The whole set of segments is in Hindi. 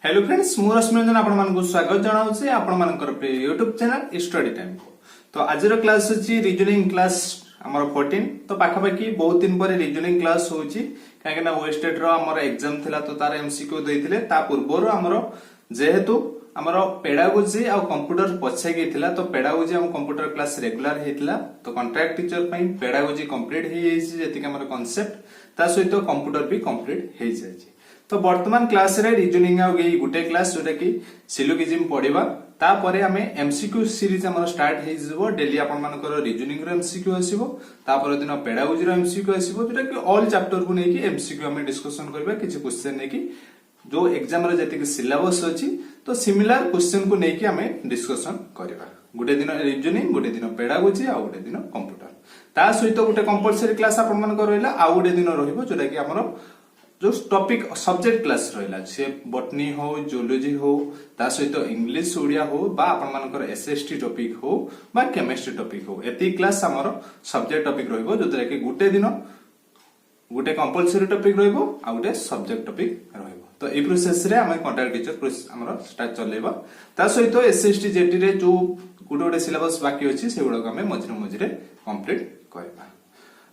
हेलो फ्रेंड्स मु रश्मि रंजन आपण मानक स्वागत जनाउछि आपण मानकर यूट्यूब चैनल स्टडी टाइम को। तो आज क्लास अछि रीजनिंग क्लास हमर 14। तो पाखा पाखी बहुत दिन पर रीजनिंग क्लास होछि काहे ना वेस्टेड रो हमर एग्जाम थिला तो तार एमसीक्यू दैथिले ता पूर्वरो हमर जेहेतु हमर पेडागोजी आ कंप्यूटर पछे गेथिला तो पेडागोजी हम कंप्यूटर क्लास रेगुलर हेतिला तो कॉन्ट्रैक्ट टीचर पई पेडागोजी कंप्लीट हे जेछि जेतिक हमर कांसेप्ट ता सहित कंप्यूटर भी कंप्लीट हे जाछि। तो वर्तमान क्लास रे रीजनिंग आ गई गुटे क्लास जोटा कि सिलोगिज्म पढिबा तापरे हमें एमसीक्यू सीरीज हमर स्टार्ट हे जबो डेली आपण मानकर रीजनिंग रो एमसीक्यू आसीबो तापर दिन पेडागोजी रो एमसीक्यू आसीबो जोटा कि ऑल चैप्टर को नेकी एमसीक्यू हमें डिस्कशन करबा किछि क्वेश्चन नेकी जो एग्जाम रे जति सिलेबस अछि तो सिमिलर क्वेश्चन को नेकी हमें डिस्कशन करबा गुटे दिन रीजनिंग गुटे दिन पेडागोजी आ गुटे दिन कंप्यूटर ता सहित गुटे कंपलसरी क्लास आपण मानकर रहला आ गुटे दिन रहइबो जोटा कि हमर जो टॉपिक सब्जेक्ट क्लास रहला से बॉटनी हो जियोलॉजी हो ता सहित इंग्लिश ओडिया हो बा आपण मानकर एसएसटी टॉपिक हो बा केमिस्ट्री टॉपिक हो एती क्लास हमर सब्जेक्ट टॉपिक रहइबो जोतरा कि गुटे दिन गुटे कंपलसरी टॉपिक रहइबो आ गुटे सब्जेक्ट टॉपिक रहइबो। तो ए प्रोसेस रे हम कॉन्ट्रैक्ट टीचर हमर स्टार्ट चलेबा ता सहित एसएसटी जेटी रे जो गुटे गुटे सिलेबस बाकी अछि सेगुडा हम मझिरे मझिरे कंप्लीट करबा।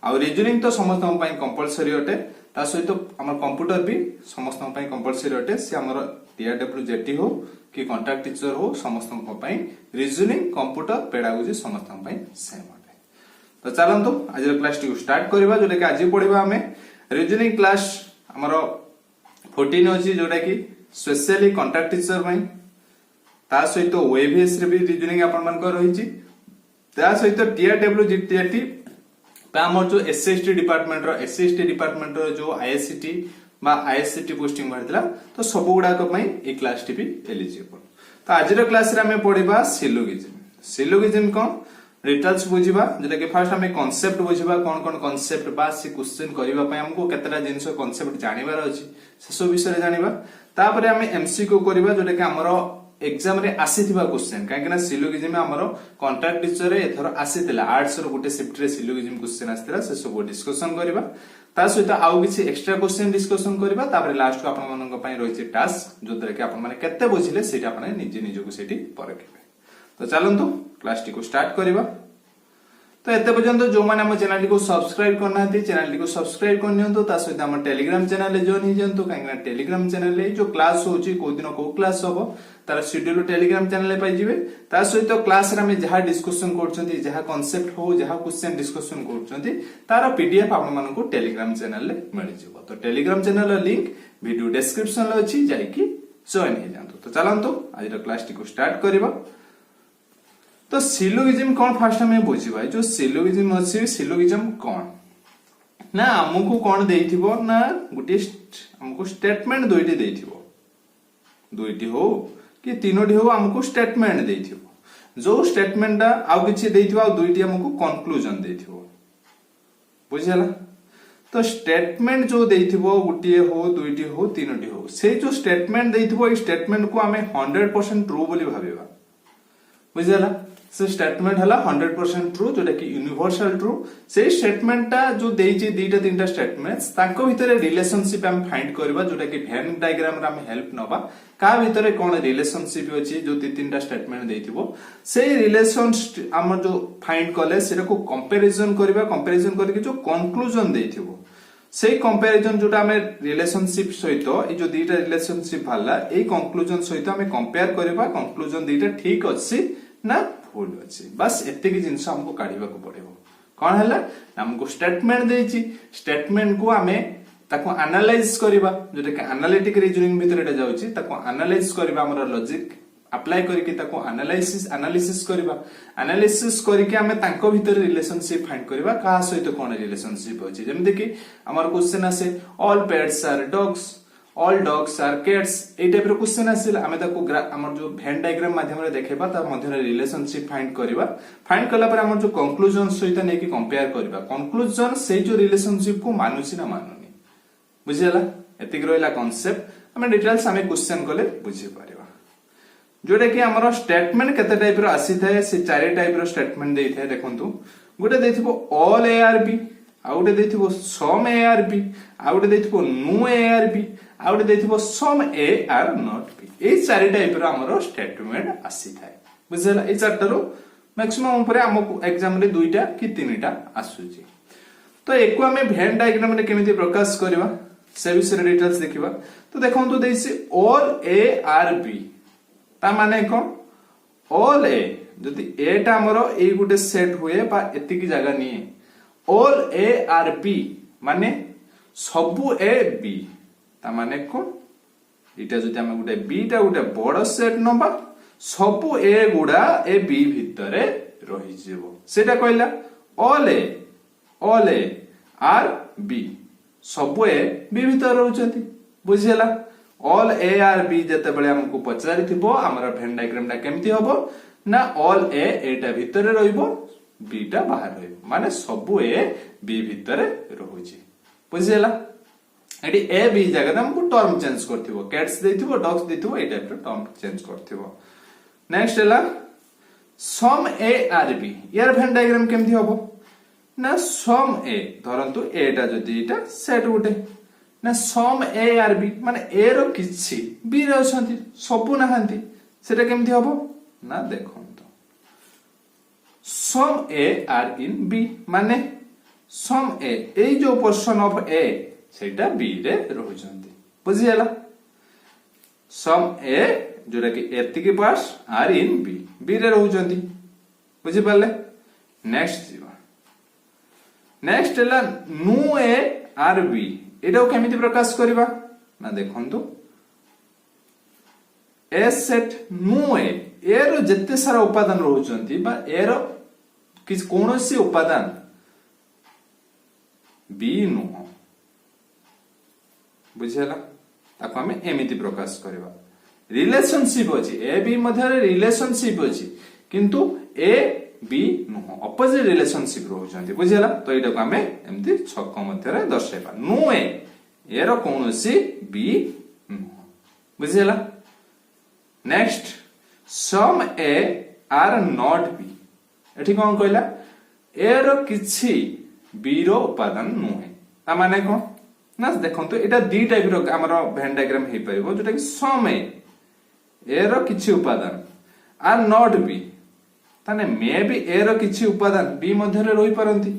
आ रीजनिंग तो समस्त पई कंपलसरी अटे ता सहित हमर कंप्यूटर भी समस्त पई कंपलसरी अटे से हमर टीआरडब्ल्यू जेटी हो कि कॉन्ट्रैक्ट टीचर हो समस्त पई रीजनिंग कंप्यूटर पेडागोजी समस्त पई सेम अटे। तो चलंतु आज क्लास टी स्टार्ट करबा जोटा कि आज पढिबा हमें रीजनिंग क्लास हमर 14 अछि जोटा कि स्पेशली कॉन्ट्रैक्ट टीचर पई ता सहित ओएवीएस रे भी रीजनिंग आपण मन को रहिछि ता सहित टीआरडब्ल्यू जेटी हमर जो एसएसटी डिपार्टमेंट रो जो आईएससीटी बा आईएससीटी पोस्टिंग भरथिला तो सब गुडा को पई ए क्लास टी भी एलिजिबल। तो आज रो क्लास रे हमें पढिबा सिलोगिज्म कोन डिटेल्स बुझिबा जेटा कि फर्स्ट हमें कांसेप्ट बुझिबा कोन कांसेप्ट बा से क्वेश्चन करबा पई हमको केतरा जिंस कांसेप्ट जानिबार अछि से सब विषय रे जानिबा तापरे हमें एमसीक्यू करबा जोटा कि हमरो एग्जाम रे आसीथिबा क्वेश्चन काहे ना सिलोगिज्म हमरो कॉन्ट्रैक्ट टीचर रे एथरो आसीथिला आर्ट्स रो गुटे शिफ्ट रे सिलोगिज्म क्वेश्चन आसीथिला से सब डिस्कशन करबा ता सहित आउ किछि एक्स्ट्रा क्वेश्चन डिस्कशन करबा तापर लास्ट को आपण मानन पई रहिछि टास्क जोतरे कि आपण माने केते बुझिले सेटा आपण निजे निजो को सेठी परखिबे। तो चलंतु क्लास टी को स्टार्ट करबा। तो एते पर्यंत जो माने हम चैनल को सब्सक्राइब करना थी चैनल को सब्सक्राइब कर नियंतो ता सहित हम टेलीग्राम चैनल रे जॉइन हो जंतु काहे टेलीग्राम चैनल रे जो क्लास होची को दिन को क्लास होबो तार शेड्यूल टेलीग्राम चैनल रे पाई जिवे ता सहित क्लास रे हम जहा डिस्कशन करछंती जहा कांसेप्ट हो जहा क्वेश्चन डिस्कशन करछंती तार पीडीएफ आपण मानन को टेलीग्राम चैनल रे मिल जिवो। तो टेलीग्राम चैनल रो लिंक वीडियो डिस्क्रिप्शन रे अछि जाई कि जॉइन हो जंतु। तो चलंतु आज रो क्लास टी को स्टार्ट करबा। तो सिलोगिज्म कौन फास्ट हमें बुझिबा जो सिलोगिज्म अछि सिलोगिज्म कौन ना हमको कौन देइथिबो ना गुटे हमको स्टेटमेंट दुइटी देइथिबो दुइटी हो कि तीनोटी हो हमको स्टेटमेंट देइथिबो जो स्टेटमेंट आउ किछि देइथिबो आ दुइटी हमको कंक्लूजन देइथिबो बुझिला। तो स्टेटमेंट जो देइथिबो गुटिए हो दुइटी हो तीनोटी हो से जो स्टेटमेंट देइथिबो ए स्टेटमेंट को हमें 100% ट्रू बोली भाबिबा बुझिला। से स्टेटमेंट हला 100% ट्रू जोटा कि यूनिवर्सल ट्रू से स्टेटमेंट ता जो देइछि दीटा तीनटा स्टेटमेंट्स ताको भीतर रिलेशनशिप हम फाइंड करबा जोटा कि वेन डायग्राम रे हम हेल्प नबा का भीतर कोन रिलेशनशिप अछि जो तीनटा स्टेटमेंट देइथिबो से रिलेशन हम जो फाइंड करले सेटा को कंपैरिजन करके जो कंक्लूजन देइथिबो से कंपैरिजन जोटा हमें रिलेशनशिप सहित ए जो दीटा रिलेशनशिप भाला ए कंक्लूजन सहित हमें कंपेयर करबा कंक्लूजन दीटा ठीक अछि ना भूल अछि बस एते की जिंस हमको काढिबा को पड़िबो कोन हला हमको स्टेटमेंट देछि स्टेटमेंट को हमें ताको एनालाइज करबा जोटा कि एनालिटिक रीजनिंग भीतर एटा जाउछि ताको एनालाइज करबा हमर लॉजिक अप्लाई करके ताको एनालिसिस करके हमें तांको भीतर रिलेशनशिप फाइंड करबा का सहित कोन रिलेशनशिप अछि जेमते कि हमर क्वेश्चन आसे all pets are dogs all dogs are cats ए टाइप रो क्वेश्चन आसिल हमें ताको हमर जो वेन डायग्राम माध्यम रे देखेबा ता मध्य रिलेशनशिप फाइंड करला पर हमर जो कंक्लूजन सहित नै कि कंपेयर करबा कंक्लूजन से जो रिलेशनशिप को मानुछि ना मानुनी बुझिला। एतिक रहला कांसेप्ट हमें डिटेल्स हमें क्वेश्चन कले बुझि पारिबा जोटा कि हमर स्टेटमेंट केते टाइप रो आसी थाए से चारि टाइप रो स्टेटमेंट देइ थाए देखंतु गोटे देथिबो ऑल एआरबी आ गोटे देथिबो सम एआरबी आ गोटे देथिबो नो एआरबी आ गोटे देथिबो सम ए आर नॉट बी। ए चारि टाइप रो हमरो स्टेटमेंट आसी थाए बुझला। ए चारटारो मैक्सिमम ऊपर हमको एग्जाम रे दुईटा कि तीनटा आसुची। तो एको हमें वेन डायग्राम रे केमिति प्रकाश करबा से विषय डिटेल्स देखिबा। तो देखंतु देइसी ऑल ए आर बी ता माने कोन ऑल ए जदि ए टा हमरो ए गुटे सेट हुए बा एति की जगह निए ऑल ए आर बी माने सबु ए बी ता माने कोन इटा जदि हम गुटे बी टा गुटे बड़ सेट नबा सबु ए गुडा ए बी भितरे रहि जेबो सेटा कहला ऑल ए आर बी सबु ए बी भितर रहउचंती बुझिला। ऑल ए आर बी जते बेले हमको पचारि थिबो हमर वेन डायग्राम टा केमति हबो ना ऑल ए एटा भितरे रहइबो बी टा बाहर रहइबो माने सबु ए बी भितरे रहउची बुझिला। एडी ए बी जगह हमको टर्म चेंज करथिबो कैट्स देथिबो डॉग्स देथिबो ए टाइप रो टर्म चेंज करथिबो। नेक्स्ट हला सम ए आर बी यार वेन डायग्राम केमति हबो ना सम ए धरंतु एटा जदि एटा सेट गुटे ना सम ए आर बी माने ए रो किछि बी रे अछंती सबु नाहंती सेटा केमति हबो ना देखंतो सम ए आर इन बी माने सम ए जो पोर्शन ऑफ ए सेटा बी रे रहउचंती बुझियला। सम ए जोरा कि एति के पास आर इन बी रे रहउचंती बुझि पाले। नेक्स्ट जीवा नेक्स्ट हला नु ए आर बी एटा केमिति प्रकाश करबा ना देखंतु ए सेट नु ए रो जत्ते सारा उपादान रहउचंती बा ए रो किस कोनोसी उपादान बी नु बुझियला ताको हमें एमिति प्रकाश करबा। रिलेशनशिप अछि ए बी मध्य रे रिलेशनशिप अछि किंतु ए बी नु अपोजिट रिलेशनशिप रहउचंती बुझियला। तो एटा को हमें एमिति छक मध्य रे दर्शाइबा नु ए रो कोनोसी बी नु बुझियला। Next some A are not B एठी कोन कहला ए रो किछि बी रो उपादान नुहे ता माने कोन ना देखंतु एटा दी टाइप रो हमरो वेन डायग्राम हे परिबो जोटा कि सम ए रो किछि उपादान आर नॉट बी ताने मे बी ए रो किछि उपादान बी मध्य रे रहि परंती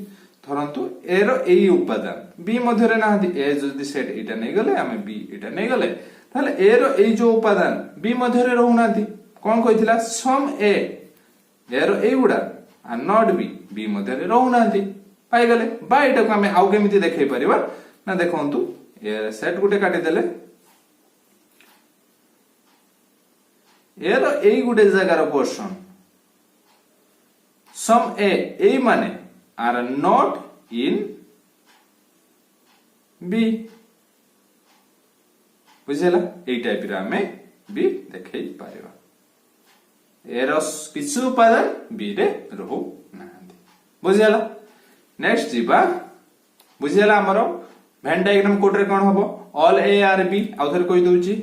धरंतु ए रो एई उपादान बी मध्य रे नाहंती ए जदि सेट एटा नै गले हमें बी एटा नै गले ताले ए रो एई जो उपादान बी मध्य रे रहु नांती कोन कहितला सम ए रो एई गुडा आ नॉट बी मध्य रे रहु नांती पाई गले बा एटा को हमें आउ केमिति देखै परिबा ना देखंतु ए सेट गुटे काटि देले ए रो एई गुटे जगह रो पोर्शन सम ए माने आर नॉट इन बी बुझिला। ए टाइप रा हमें बी देखै पारिबा ए रो किछु उपादान बी रे रहु नाहंती बुझिला। नेक्स्ट जीवा बुझिला हमरो वेन डायग्राम कोड रे कोन हबो ऑल ए आर बी आउथर कहि दोउची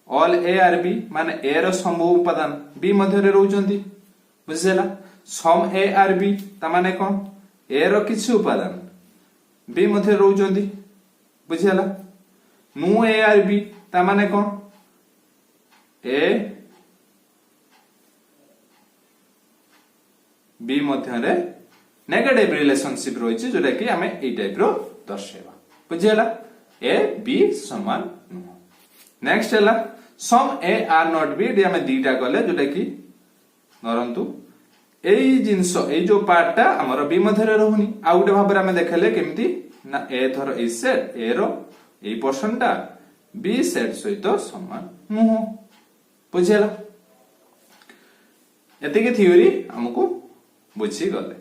ऑल ए आर बी माने ए रो संभव उपादान बी मध्य रे रहउचंती बुझिला। सम ए आर बी ता माने कोन ए रो किछु उपादान बी मध्य रहउचंती बुझिला। नु ए आर बी ता माने कोन ए बी मध्य रे नेगेटिव रिलेशनशिप रहिछि जोटा कि हमें ए टाइप रो दर्शाइबा बुझिला। ए बी समान नु। नेक्स्ट हला some A are not B डी हमें दीटा गले जोटा कि धरंतु एई जिंस एई जो पार्ट टा हमर बी मध्य रे रहउनी आ गुटे भाबरे हमें देखले केमति ना ए थर ए सेट ए रो एई पोर्शन टा बी सेट सहित समान नु बुझिला। एते के थ्योरी हमको बुझी गले।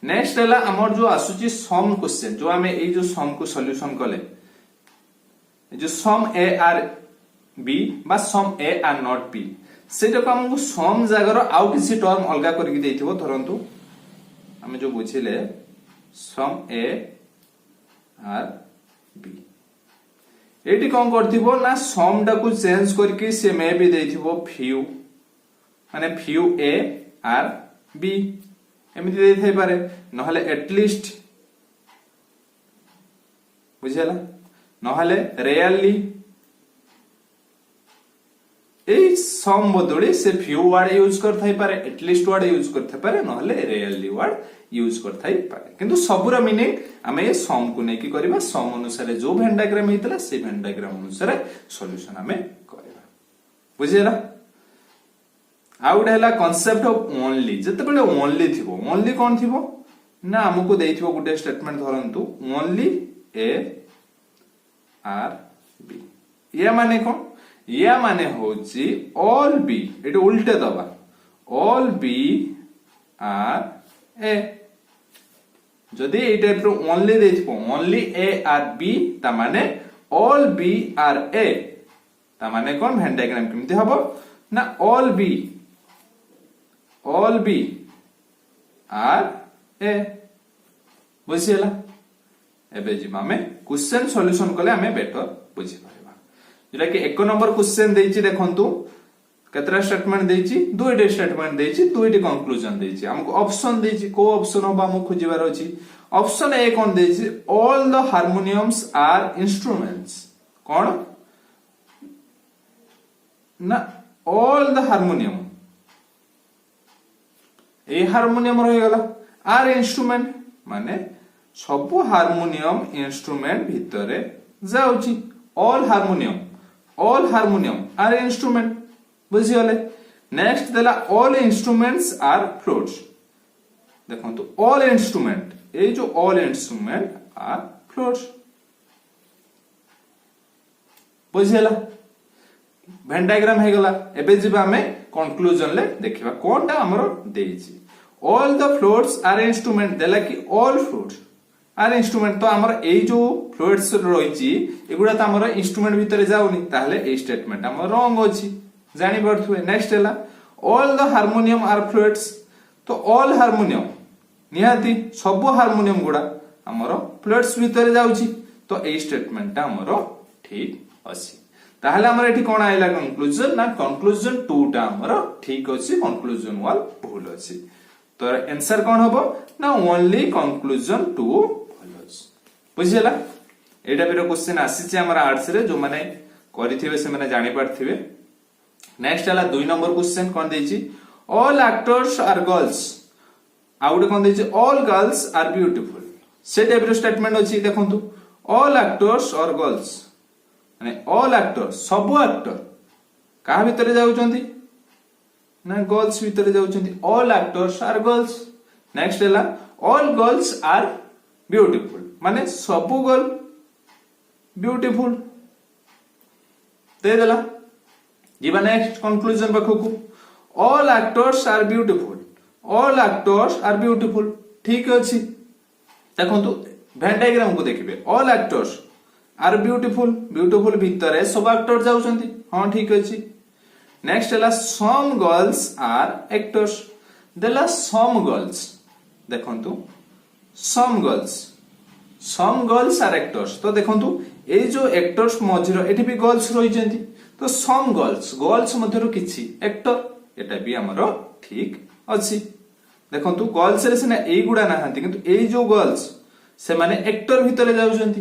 नेक्स्ट हला हमर जो आसुची सम क्वेश्चन जो हमें एई जो सम को सॉल्यूशन कले जो सम ए आर बी बा सम ए आर नॉट बी सेटा को हमको सम जागर आउ किसी टर्म अलगा करके देथिबो धरंतु हमें जो बुझिले सम ए आर बी एटी कोन करथिबो ना सम टा को चेंज करके से मे भी देथिबो फ्यू माने फ्यू ए आर बी एमिति दे थाई पारे नहले एटलिस्ट बुझिला नहले रियली एई सम बदली से फ्यू वर्ड यूज करथाई पारे, एटलिस्ट वर्ड यूज करथाई पारे, नहले रियली वर्ड यूज करथाई पारे। किंतु सबुरा मीनिंग आमे ए सम को नेकी करबा, सम अनुसार जो वेन डायग्राम हेतला से वेन डायग्राम अनुसार सॉल्यूशन आमे करबा। बुझिला? आउट हैला कांसेप्ट ऑफ ओनली। जते बेले ओनली थिबो, ओनली कोन थिबो ना हमको देइथिबो गुटे स्टेटमेंट धरंतु ओनली ए आर बी। या माने कोन? या माने होची ऑल बी, एटे उल्टे दबा, ऑल बी आर ए। जदि ए टाइप रो ओनली देथिबो ओनली ए आर बी ता माने ऑल बी आर ए, ता माने कोन वेन डायग्राम केमति हबो ना ऑल बी आर ए। बुझिला? एबे जिमा में क्वेश्चन सॉल्यूशन कले हमें बेटर बुझि पारिबा। जेटा कि एक नंबर क्वेश्चन देइछि देखंतु केतरा स्टेटमेंट देइछि, दुइटे स्टेटमेंट देइछि, दुइटे कंक्लूजन देइछि। हमको ऑप्शन देइछि, को ऑप्शन होबा हम खोजिबार अछि। ऑप्शन ए कोन देइछि all the harmoniums are instruments. कोन ना ऑल द हार्मोनियम, ए हार्मोनियम रहि गला, आर इंस्ट्रूमेंट माने सब हार्मोनियम इंस्ट्रूमेंट भितरे जाउछि। All harmonium are instrument. बुझि गले? नेक्स्ट देला ऑल इंस्ट्रूमेंट्स आर फ्लूट्स। देखंतु ऑल इंस्ट्रूमेंट, ए जो all instrument are flutes. बुझिला? When diagram हे गला। एबे जिबा हमें कंक्लूजन ले देखिबा कोनटा हमरो देइछि। All the flutes are instrument देला कि ऑल फ्लूट्स आर इंस्ट्रूमेंट, तो हमर ए जो फ्लूट्स रहिछि एगुडा त हमर इंस्ट्रूमेंट भितरे जाउनी, ताहले ए स्टेटमेंट हमर रॉन्ग अछि। जानि परथुए। नेक्स्ट हैला all the harmonium are flutes, तो ऑल हार्मोनियम निहाती सब हार्मोनियम गुडा हमर फ्लूट्स भितरे जाउछि, तो ए स्टेटमेंट हमर ठीक अछि। ताहले हमर एठी कोन आइला कंक्लूजन ना कंक्लूजन 2 टा हमर ठीक अछि, कंक्लूजन 1 भूल अछि। तो आंसर कोन होबो ना ओनली कंक्लूजन 2 भूल अछि। बुझिला? एटा बेरो क्वेश्चन आसीचे हमर आर्ट्स रे, जो माने करिथिबे से माने जानि पारथिबे। नेक्स्ट हला 2 नंबर क्वेश्चन कोन देछि ऑल एक्टर्स आर गर्ल्स, आउट कोन देछि ऑल गर्ल्स आर ब्यूटीफुल। से टाइप रो स्टेटमेंट अछि। देखंतु ऑल एक्टर्स आर गर्ल्स माने ऑल एक्टर्स सब एक्टर का भितरे जाउचंती ना गर्ल्स भितरे जाउचंती। All actors are girls. Next हैला ऑल गर्ल्स आर ब्यूटीफुल माने सब गर्ल ब्यूटीफुल दे देला। जीवा नेक्स्ट कंक्लूजन बखकु all actors are beautiful, all actors are beautiful ठीक अछि। देखंतु वेन डायग्राम को देखिबे all actors are beautiful, beautiful भितरे सब एक्टर जाउचंती, हां ठीक अछि। नेक्स्ट हैला सम गर्ल्स आर एक्टर्स देला सम गर्ल्स। देखंतु सम गर्ल्स आर एक्टर्स, तो देखंतु ए जो एक्टर्स मझिरो एठी भी गर्ल्स रहिजंती, तो सम गर्ल्स मध्यरो किछि एक्टर एटा भी हमरो ठीक अछि। देखंतु गर्ल्स रे सिना एई गुडा नाहंती, किंतु एई जो गर्ल्स से माने एक्टर भितरे जाउचंती।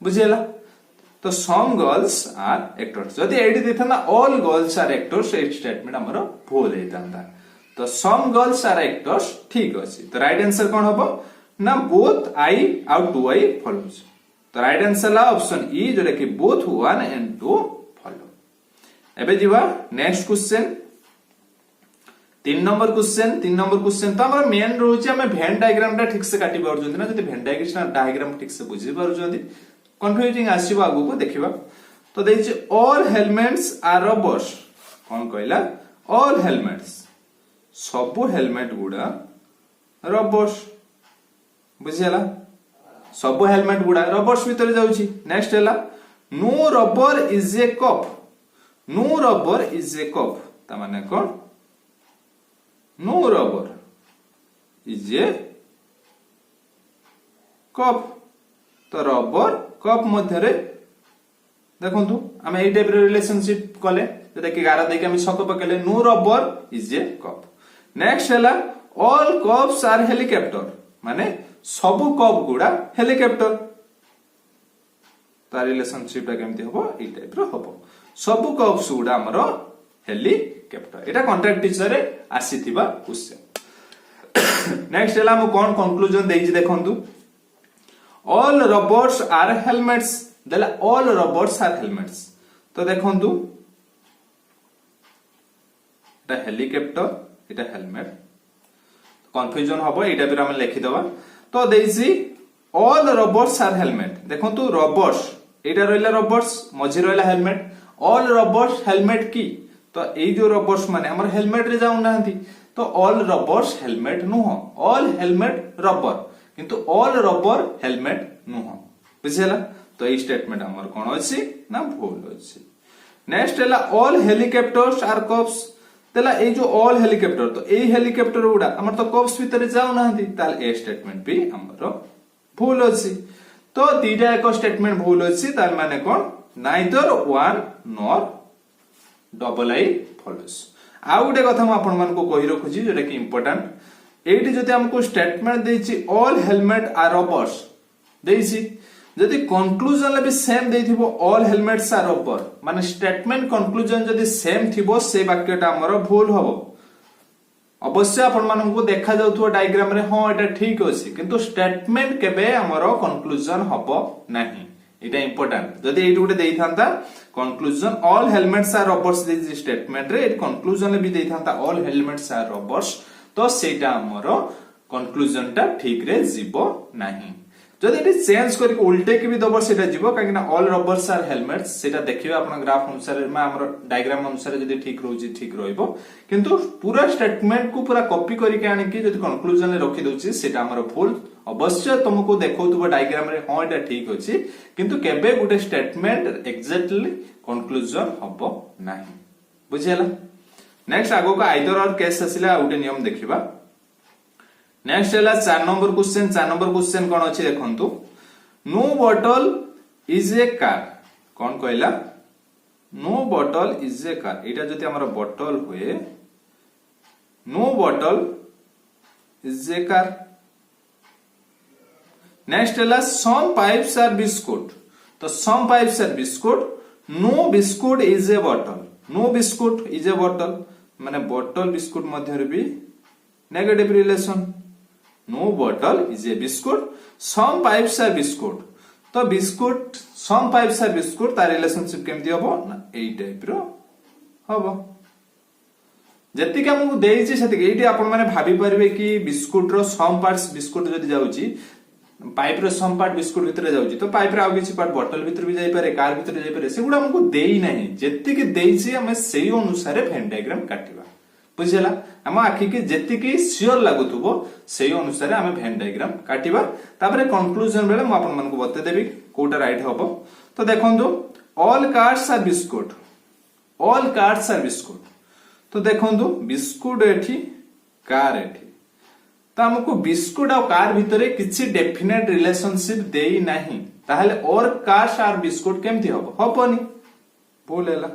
बुझिला? तो सम गर्ल्स आर एक्टर्स। जदि एडी देथना ऑल गर्ल्स आर एक्टर्स, ए स्टेटमेंट हमरो भूल हेतांता। तो सम गर्ल्स आर एक्टर्स ठीक अछि। तो राइट आंसर कोन हबो ना both I out 2 I follows. तो राइट आंसर ला ऑप्शन ई, जोटा कि बोथ 1 एंड 2 फॉलो। एबे जीवा नेक्स्ट क्वेश्चन 3 नंबर क्वेश्चन तो हमर मेन रहउछि हमें वेन डायग्राम टा ठीक से काटि पारुछंती ना। जदि वेन डायग्राम ठीक से बुझि पारुछंती कंफ्यूजिंग आसीबो आगु को देखिबा। तो देछि ऑल हेलमेट्स आर रबर्स। कोन कहला ऑल हेलमेट्स सब हेलमेट गुडा रबर्स। बुझिला? सब हेलमेट गुडा रबर्स भितर जाउछि। नेक्स्ट हैला no rubber is a cup, no rubber is a cup ता माने कोन no rubber is a cup. तो रबर कप मध्यरे देखंतु आमे एई टाइप रे रिलेशनशिप कले, जेटा कि गारा देके आमे सक पकेले no rubber is a cup. Next हैला ऑल कप्स आर हेलिकॉप्टर माने सब कप गुडा हेलिकॉप्टर। ता रिलेशनशिप ता केमति हबो एई टाइप रो हबो। सब कप्स गुडा हमरो हेलिकॉप्टर एटा कॉन्ट्रैक्ट टीचर रे आसीथिबा क्वेश्चन नेक्स्ट हला हम कोन कंक्लूजन देइछि देखंतु ऑल रोबोट्स आर हेलमेट्स देला ऑल रोबोट्स आर हेलमेट्स तो देखंतु एटा हेलिकॉप्टर एटा हेलमेट कंफ्यूजन हबो एटा भी हम लिखि दबा तो देइछि ऑल रोबोट्स आर हेलमेट देखंतु रोबोट्स एटा रहला रोबोट्स मझी रहला हेलमेट ऑल रोबोट्स हेलमेट की तो एई जो रोबोट्स माने हमर हेलमेट रे जाउ नाहंती तो ऑल रोबोट्स हेलमेट नुह ऑल हेलमेट रबर किंतु ऑल रबर हेलमेट नुह बुझिला तो एई स्टेटमेंट हमर कोन अछि ना भूल अछि नेक्स्ट हला ऑल हेलिकॉप्टर्स आर कप्स तेला ए जो ऑल हेलिकॉप्टर तो ए हेलिकॉप्टर गुडा हमर तो कप्स भीतर जाउ नाहंती ताल ए स्टेटमेंट भी हमर भूल अछि तो दीटा एक स्टेटमेंट भूल अछि ताल माने कोन neither one nor double I follows आ गुटे कथा हम आपन मन को कहि रखुची जेटा कि इंपोर्टेंट एटी जति हमको स्टेटमेंट देछि ऑल हेलमेट आर रबर्स देछि जदि कंक्लूजन ले भी सेम देथिबो ऑल हेलमेट्स आर रबर माने स्टेटमेंट कंक्लूजन जदि सेम थिबो से वाक्यटा हमर भूल हबो अवश्य आपण मानन को देखा जाउथो डायग्राम रे हां एटा ठीक अछि किंतु स्टेटमेंट केबे हमर कंक्लूजन हबो नाही एटा इंपोर्टेंट जदि एटी गुटे देई थांता conclusion all helmets are rubbers दे स्टेटमेंट रे एट कंक्लूजन भी देई थांता ऑल हेलमेट्स आर रबर्स तो सेटा हमर कंक्लूजन टा ठीक रे जीवो नाही जदि एटी चेंज करके उल्टे के भी दबो सेटा जीवो काकि ना ऑल रबर्स आर हेलमेट्स सेटा देखिबा आपण ग्राफ अनुसार में हमर डायग्राम अनुसार जदि ठीक रहउची ठीक रहइबो किंतु पूरा स्टेटमेंट को पूरा कॉपी करके आनि कि जदि कंक्लूजन ले रखि दउची सेटा हमर भूल अवश्य तुमको देखौतबो डायग्राम रे हां एटा ठीक अछि किंतु केबे गुटे स्टेटमेंट एग्जैक्टली कंक्लूजन हबो नाही बुझियला नेक्स्ट आगो को आइदर और केस आसिला आउटे नियम देखिबा नेक्स्ट हला 4 नंबर क्वेश्चन कोन अछि देखंतु no bottle is a car कोन कहला no bottle is a car एटा जति हमर बॉटल होए no bottle is a car next हला सम पाइप्स आर बिस्कुट तो some pipes are biscuit no biscuit is a bottle no biscuit is a bottle माने बॉटल बिस्कुट मध्य रे भी negative relation no bottle is a biscuit some pipes are biscuit तो biscuit some pipes are biscuit ता रिलेशनशिप केमती हबो ना एई टाइप रो हबो जति के हमहु देइछि सेति एइटी आपण माने भाबी परबे कि बिस्कुट रो सम पार्ट्स बिस्कुट जदि जाउची पाइप रो सम पार्ट बिस्कुट भीतर जाउची तो पाइप रो आ किछि पार्ट बॉटल भीतर भी जाई पारे कार भीतर जाई पारे सेगुडा हमहु देई नाही जति के देइछि हम सेही अनुसार वेन डायग्राम काटिबा बुझिला हम आखि के जति के श्योर लागुथबो सेही अनुसार हम वेन डायग्राम काटिबा तापरे कंक्लूजन बेले म आपन मन को बते देबी कोटा राइट हबो तो देखंतु ऑल कार्स आर बिस्कुट तो देखंतु बिस्कुट एठी कार एठी तो हमको बिस्कुट और कार भितरे किछि डेफिनेट रिलेशनशिप देई नाही ताहले और कार्स आर बिस्कुट केमथि हबो हबोनी बोलेला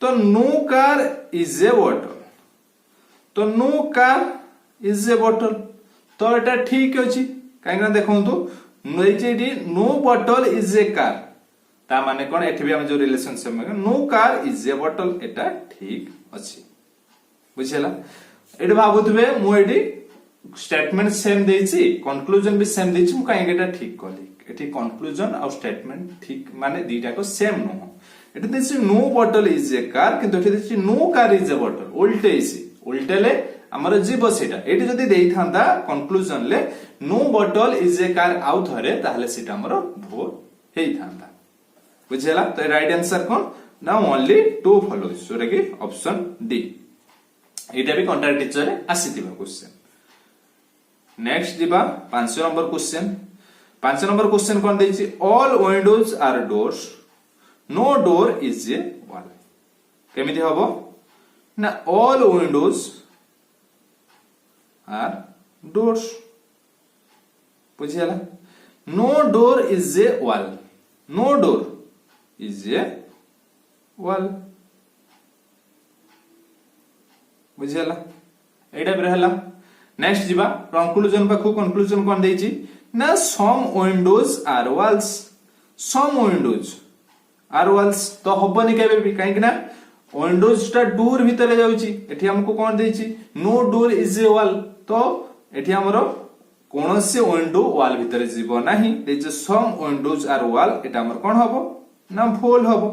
तो no car is a bottle तो no car is a bottle तो एटा ठीक अछि काइना देखंतु नइजेडी no bottle is a car ता माने कोन एठी भी हम जो रिलेशनशिप में no car is a bottle एटा ठीक अछि बुझिला एटा भाबुतबे मु एडी स्टेटमेंट सेम देछि कंक्लूजन भी सेम देछि मु काहे एटा ठीक कली एठी कंक्लूजन और स्टेटमेंट ठीक माने दीटा को सेम नो एटा देछि no bottle is a car किंतु एठी देछि no car is a bottle उल्टेले हमर जीव सेटा एठी जदी देई थांदा कंक्लूजन ले no bottle is a car आउ थरे ताहले सेटा हमर भूल हेई थांदा बुझिला तो राइट आंसर कोन ना ओनली 2 फॉलोस जोरा कि ऑप्शन डी एटा भी कॉन्ट्रैक्ट टीचर आसीतिबा क्वेश्चन नेक्स्ट दिबा 5 नंबर क्वेश्चन कोन देछि all windows are doors no door is a wall केमिति हबो ना all windows are doors बुझियला no door is a wall बुझियला एटा रहला नेक्स्ट जिबा कंक्लूजन पाखु कंक्लूजन कोन देछि ना some windows are walls तो हबनी केबे भी काहे कि ना विंडोज टा डोर भितर जाउची एठी हमको कोन देछि no door is a wall तो एठी हमरो कोनोसी विंडो वॉल भितर जीवो नाही देछि सम विंडोज आर वॉल एटा हमर कोन हबो ना फुल हबो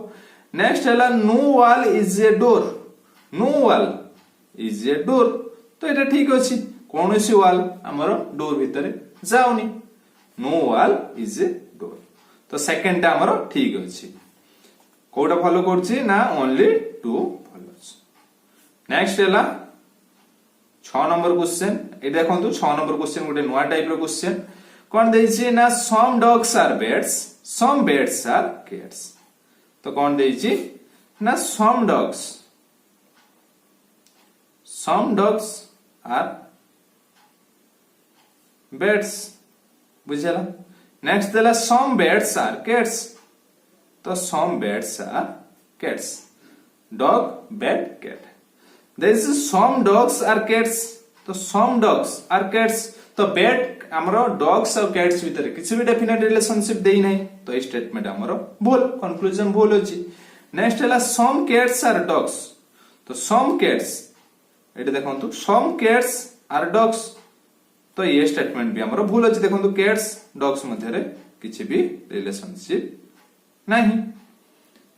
नेक्स्ट हला no wall is a door no wall is a door तो एटा ठीक अछि कोनोसी वॉल हमरो डोर भितर जाउनी no wall is a door तो सेकंड टा हमरो ठीक अछि कोटा फॉलो करछि ना ओनली टू फॉलोस नेक्स्ट हला 6 नंबर क्वेश्चन ए देखंतु 6 नंबर क्वेश्चन गोटे नया टाइप रो क्वेश्चन कोन देछि ना some dogs are beds some beds are cats तो कोन देछि ना सम डॉग्स आर बेड्स बुझला नेक्स्ट देला सम बेड्स आर कैट्स तो some beds are cats dog bed cat there is some dogs are cats तो some dogs are cats तो बेड हमरो डॉग्स और कैट्स भीतर किसी भी डेफिनेट रिलेशनशिप देई नै तो इस स्टेटमेंट हमरो भूल कंक्लूजन भूल अछि नेक्स्ट हला some cats are dogs तो some cats एटे देखंतु some cats are dogs तो ये स्टेटमेंट भी हमरो भूल अछि देखंतु कैट्स डॉग्स मध्य रे किछि भी रिलेशनशिप नाही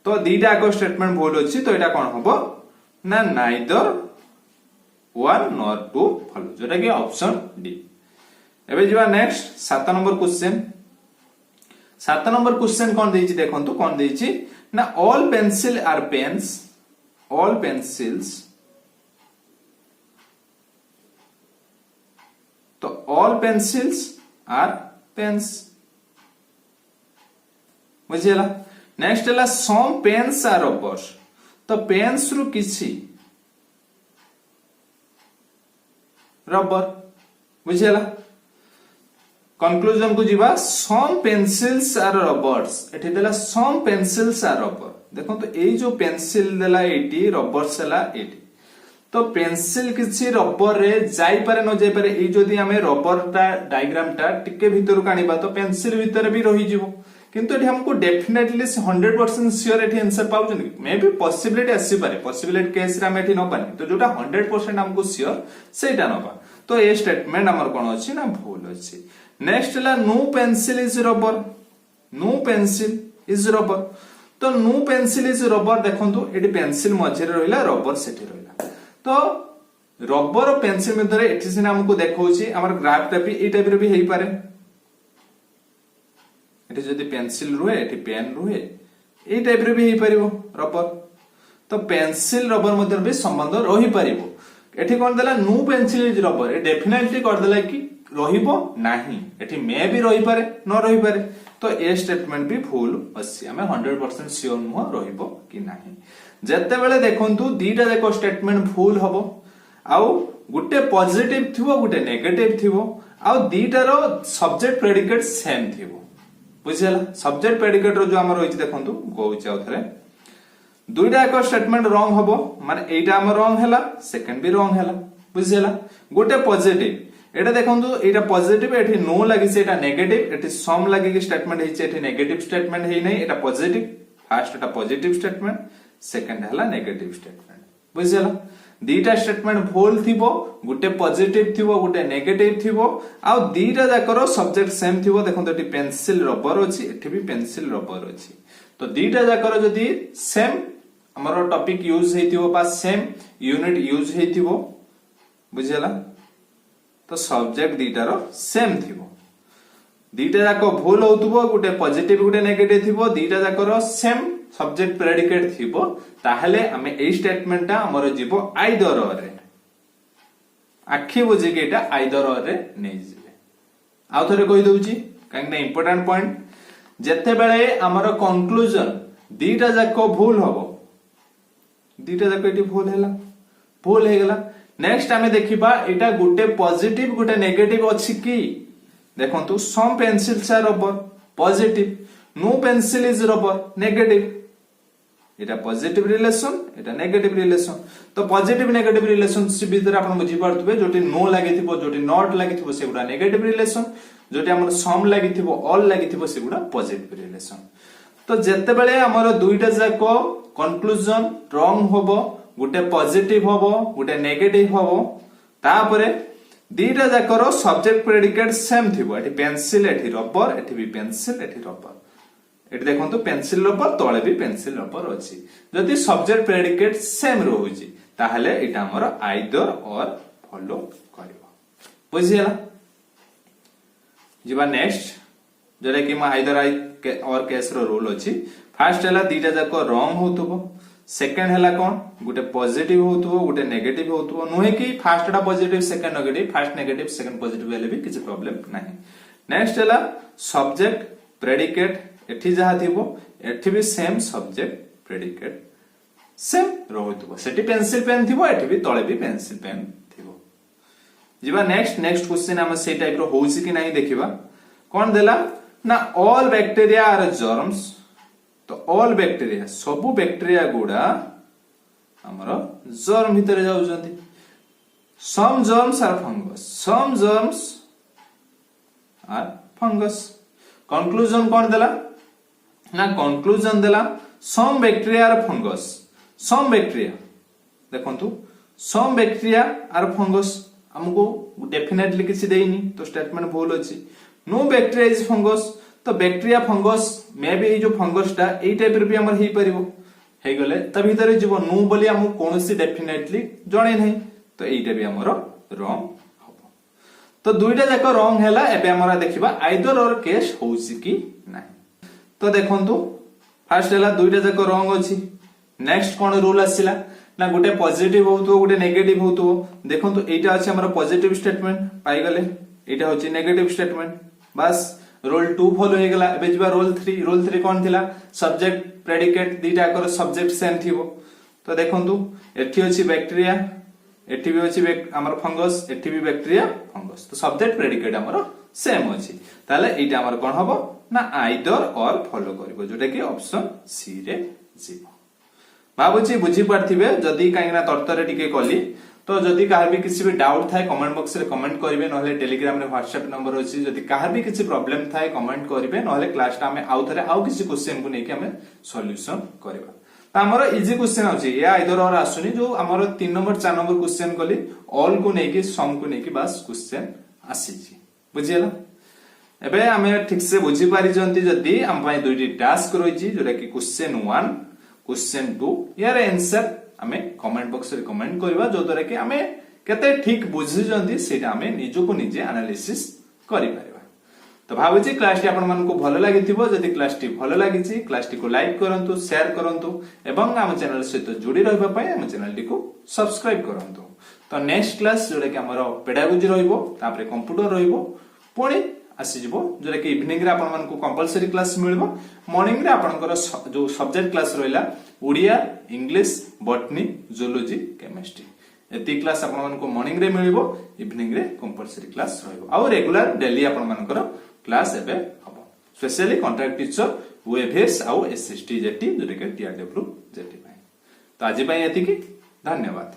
तो दीटा को स्टेटमेंट भूल अछि तो एटा कोन हबो ना neither one nor two follow जोटा कि ऑप्शन डी एबे जिवा next 7 number question 7 number question कोन देछि देखंतु कोन देछि ना all pencil are pens all pencils तो ऑल पेंसिल्स आर पेन्स बुझियला नेक्स्ट हला सम पेन्स आर रबर्स तो पेन्स रु किछि रबर बुझियला कंक्लूजन को जीवा सम पेंसिल्स आर रबर्स एठी देला सम पेंसिल्स आर रबर देखो तो एई जो पेंसिल देला एटी रबर्स हला एटी तो पेंसिल किछि रबर रे जाई पारे न जाई पारे एई जदी हमें रबर ता डायग्राम टा टिके भीतर कानिबा तो पेंसिल भीतर भी रही जीवो किंतु एठी हमको डेफिनेटली 100% श्योर एठी आंसर पाउछन मे बी पॉसिबिलिटी आसी पारे पॉसिबिलिटी केस रे हम एठी न पानी तो जोटा 100% हमको श्योर सेटा नबा तो ए स्टेटमेंट हमर कोन अछि ना भूल अछि नेक्स्ट ला no pencil is rubber no pencil is rubber तो नो पेंसिल इज रबर देखंतु एठी पेंसिल मझे रहिला रबर सेठी रहिला तो रबर और पेंसिल मधरे एठी सिना हमको देखौछि हमर ग्राफ टा भी ए टाइप रे भी हेई पारे एठी जदी पेंसिल रुहे एठी पेन रुहे ए टाइप रे भी हेई परिबो रबर तो पेंसिल रबर मधर भी संबंध रही परिबो एठी कोन देला नो पेंसिल इज रबर ए डेफिनेटली कर देला कि रहिबो नाही एठी मे भी रही पारे न रही पारे तो ए स्टेटमेंट भी भूल अछि हमें 100% श्योर न रहिबो कि नाही जत्ते बेले देखंतु दीटा देखो स्टेटमेंट भूल हबो आउ गुटे पॉजिटिव थिबो गुटे नेगेटिव थिबो आउ दीटा रो सब्जेक्ट प्रेडिकेट सेम थिबो बुझियला सब्जेक्ट प्रेडिकेट रो जो हमर होइछि देखंतु गोउछि आउथरे दुईटा एक स्टेटमेंट रॉन्ग हबो माने एटा हमर रॉन्ग हैला सेकंड भी रॉन्ग हैला बुझियला गुटे पॉजिटिव एटा देखंतु एटा पॉजिटिव एठी नो लागि से एटा नेगेटिव एठी सम लागि कि स्टेटमेंट हेछि एठी नेगेटिव स्टेटमेंट हेइ नै एटा पॉजिटिव फर्स्ट एटा पॉजिटिव स्टेटमेंट सेकंड हैला नेगेटिव स्टेटमेंट बुझियला दीटा स्टेटमेंट भूल थिबो गुटे पॉजिटिव थिबो गुटे नेगेटिव थिबो आ दीटा जाकर सब्जेक्ट सेम थिबो देखंतु एठी पेंसिल रबर अछि एठी भी पेंसिल रबर अछि तो दीटा जाकर जदी सेम हमरो टॉपिक यूज हेतिबो बा सेम यूनिट यूज हेतिबो बुझियला तो सब्जेक्ट दीटा रो सेम थिबो दीटा जाको भूल होतबो गुटे पॉजिटिव गुटे नेगेटिव थिबो दीटा जाकर सेम सब्जेक्ट प्रेडिकेट थिबो ताहले हमें ए स्टेटमेंट ता हमर जीवो आइदर रे आखि बुझे के एटा आइदर रे नै जिवे आ थरे कहि दउची कांगना इंपोर्टेंट पॉइंट जत्ते बेले हमर कंक्लूजन दीटा जाको भूल हबो दीटा जाको एटी भूल हे गेला नेक्स्ट हमें देखिबा एटा गुटे पॉजिटिव गुटे नेगेटिव अछि की देखंतु some pencils are rubber positive no pencil is rubber negative एटा पॉजिटिव रिलेशन एटा नेगेटिव रिलेशन तो पॉजिटिव नेगेटिव रिलेशनशिप भीतर आपण बुझी पारथबे जोटी नो लागिथिबो जोटी नॉट लागिथिबो सेगुडा नेगेटिव रिलेशन जोटी हमर सम लागिथिबो ऑल लागिथिबो सेगुडा पॉजिटिव रिलेशन तो जेतेबेले हमर दुईटा जाक कंक्लूजन रॉन्ग होबो गुटे पॉजिटिव होबो गुटे नेगेटिव होबो तापरे दीटा जाकर सब्जेक्ट प्रेडिकेट सेम थिबो एठी पेंसिल एठी रबर एठी भी पेंसिल एठी रबर एठी देखंतु पेंसिल रबर तळे भी पेंसिल रबर अछि जदि सब्जेक्ट प्रेडिकेट सेम रहउची ताहले एटा हमर आइदर और फॉलो करबो बुझियला जिबा नेक्स्ट जरे कि मा आइदर और केस रो रूल अछि फर्स्ट हला दीटा जाक रॉन्ग होतबो सेकंड हला कोन गुटे पॉजिटिव होतबो गुटे नेगेटिव होतबो नोहे कि फर्स्ट टा positive second negative first negative second positive हेले भी किछ प्रॉब्लम नाही नेक्स्ट हला सब्जेक्ट प्रेडिकेट एठी जहा थिबो एठी भी सेम सब्जेक्ट प्रेडिकेट सेम रहउतबो सेठी पेंसिल पेन थिबो एठी भी तळे भी पेंसिल पेन थिबो जिबा नेक्स्ट क्वेश्चन हम से टाइप रो होउसी कि नाही देखिबा कोन देला ना ऑल बैक्टीरिया आर जर्म्स तो ऑल बैक्टीरिया सबु बैक्टीरिया गुडा हमर जर्म भीतर जाउछंती some germs are fungus conclusion कोन देला ना कंक्लूजन देला some bacteria are fungus some bacteria देखंतु सम बैक्टीरिया आर फंगस हमको डेफिनेटली किसी देइनी तो स्टेटमेंट भूल अछि नो बैक्टीरिया इज फंगस तो बैक्टीरिया फंगस मे बी जो फंगस टा एई टाइप रे भी हमर हेई परिबो हे गले त भीतर जीवो नो बोली हम कोनोसी डेफिनेटली जणे नै तो एईटा भी हमर रॉन्ग हबो तो दुईटा जाक रॉन्ग हैला एबे हमरा देखिबा आइदर और केस होउसी कि नाही तो देखंतु फर्स्ट हैला दुईटा जाक रॉन्ग अछि नेक्स्ट कोन रूल आसिला ना गुटे पॉजिटिव होतो गुटे नेगेटिव होतो देखंतु एईटा अछि हमर पॉजिटिव स्टेटमेंट पाई गले एईटा होछि नेगेटिव स्टेटमेंट बस रोल 2 फॉलो हे गेला एबे जिबा रोल 3 कोन थिला सब्जेक्ट प्रेडिकेट दीटा कर सब्जेक्ट सेम थिबो तो देखंतु एठी अछि बैक्टीरिया एठी भी अछि हमर फंगस एठी भी बैक्टीरिया फंगस तो सब्जेक्ट प्रेडिकेट हमर सेम अछि ताले एटा हमर कोन हबो ना आइदर और फॉलो करबो जोटा कि ऑप्शन सी रे जीवो बाबूजी बुझी पारथिबे जदी काइना तर्तरे टिके कली तो जदि कहार भी किसी भी डाउट थाए कमेंट बॉक्स रे कमेंट करिवे नहले टेलीग्राम रे व्हाट्सएप नंबर अछि जदि कहार भी किसी प्रॉब्लम थाए कमेंट करिवे नहले क्लास टा हमें आउ थरे आउ किसी क्वेश्चन को नेकी हमें सॉल्यूशन करबा त हमर इजी क्वेश्चन अछि या आइदर और आसुनी जो हमर 3 नंबर 4 नंबर क्वेश्चन कली ऑल को नेकी सम को नेकी बस क्वेश्चन आसी छी बुझियला एबे हमें ठीक से बुझी पारि जंती जदि हम पय दुईटी टास्क रहि छी जोरा कि क्वेश्चन 1 क्वेश्चन 2 यार आंसर हमें कमेंट बॉक्स रे कमेंट करबा जो तरे कि हमें केते ठीक बुझी जंती सेटा हमें निजो को निजे एनालिसिस करि परबा तो भाबुची क्लास टी आपन मन को भलो लागिथिबो जदि क्लास टी भलो लागिची क्लास टी को लाइक करंतु शेयर करंतु एवं हम चैनल सहित जोड़ी रहबा पय हम चैनल टी को सब्सक्राइब करंतु तो नेक्स्ट क्लास जोरे कि हमरो पेडागोजी रहइबो तापरे कंप्यूटर रहइबो पुणी आसी जिवो जोरे कि इवनिंग रे आपन मन को कंपलसरी क्लास मिलबो मॉर्निंग रे आपनकर जो सब्जेक्ट क्लास रहइला Odia English botany zoology chemistry एती क्लास आपन मन को मॉर्निंग रे मिलबो इवनिंग रे कंपलसरी क्लास रहइबो आ रेगुलर डेली आपन मनकर क्लास एबे हबो स्पेशली कॉन्ट्रैक्ट टीचर ओएफएस आ एसएसटी जेटी जोरे कि टीआरडब्ल्यू जेटी तो आज पय एती की धन्यवाद।